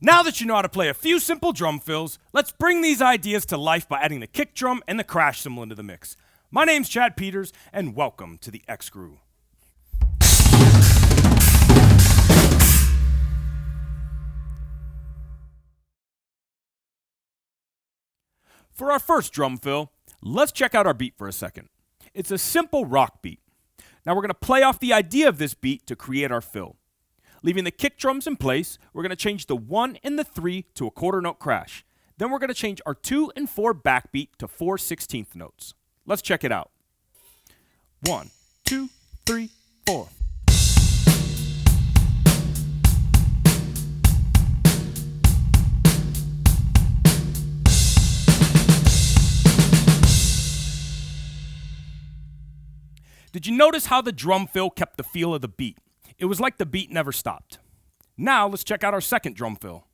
Now that you know how to play a few simple drum fills, let's bring these ideas to life by adding the kick drum and the crash cymbal into the mix. My name's Chad Peters, and welcome to the Xgroove. For our first drum fill, let's check out our beat for a second. It's a simple rock beat. Now we're going to play off the idea of this beat to create our fill. Leaving the kick drums in place, we're going to change the 1 and the 3 to a quarter note crash. Then we're going to change our 2 and 4 backbeat to 4 16th notes. Let's check it out. 1, 2, 3, 4. Did you notice how the drum fill kept the feel of the beat? It was like the beat never stopped. Now let's check out our second drum fill.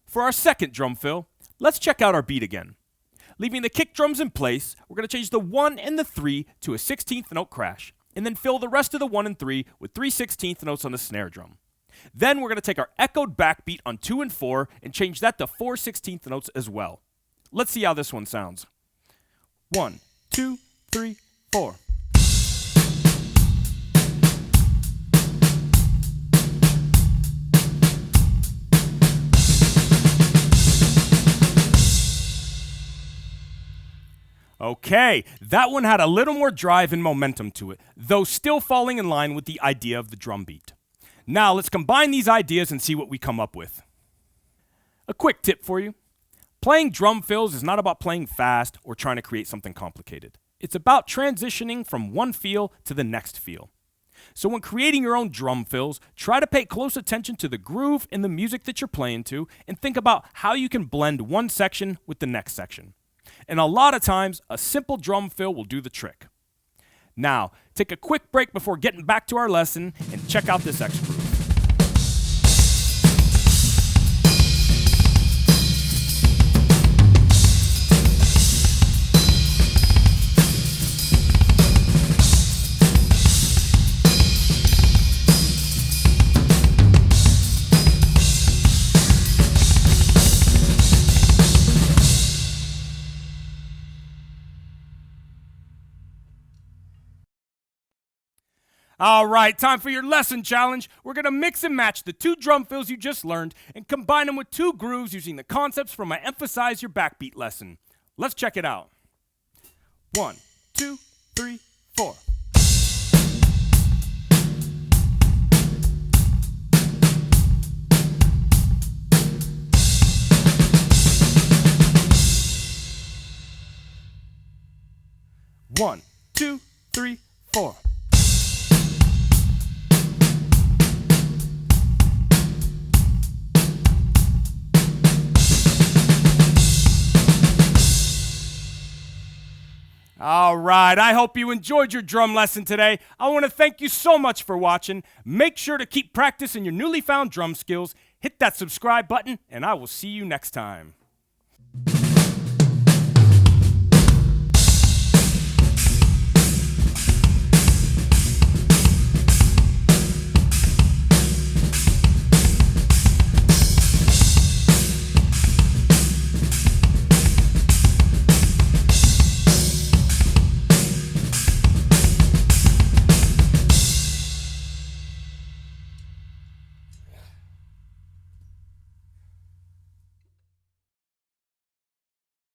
For our second drum fill, let's check out our beat again. Leaving the kick drums in place, we're going to change the 1 and the 3 to a 16th note crash, and then fill the rest of the 1 and 3 with 3 16th notes on the snare drum. Then we're going to take our echoed backbeat on 2 and 4 and change that to 4 16th notes as well. Let's see how this one sounds. 1, 2, 3, 4. Okay, that one had a little more drive and momentum to it, though still falling in line with the idea of the drum beat. Now let's combine these ideas and see what we come up with. A quick tip for you. Playing drum fills is not about playing fast or trying to create something complicated. It's about transitioning from one feel to the next feel. So when creating your own drum fills, try to pay close attention to the groove in the music that you're playing to and think about how you can blend one section with the next section. And a lot of times, a simple drum fill will do the trick. Now, take a quick break before getting back to our lesson and check out this Xgroove. All right, time for your lesson challenge. We're going to mix and match the 2 drum fills you just learned and combine them with 2 grooves using the concepts from my Emphasize Your Backbeat lesson. Let's check it out. 1, 2, 3, 4. One, 2, 3, 4. All right, I hope you enjoyed your drum lesson today. I want to thank you so much for watching. Make sure to keep practicing your newly found drum skills. Hit that subscribe button, and I will see you next time.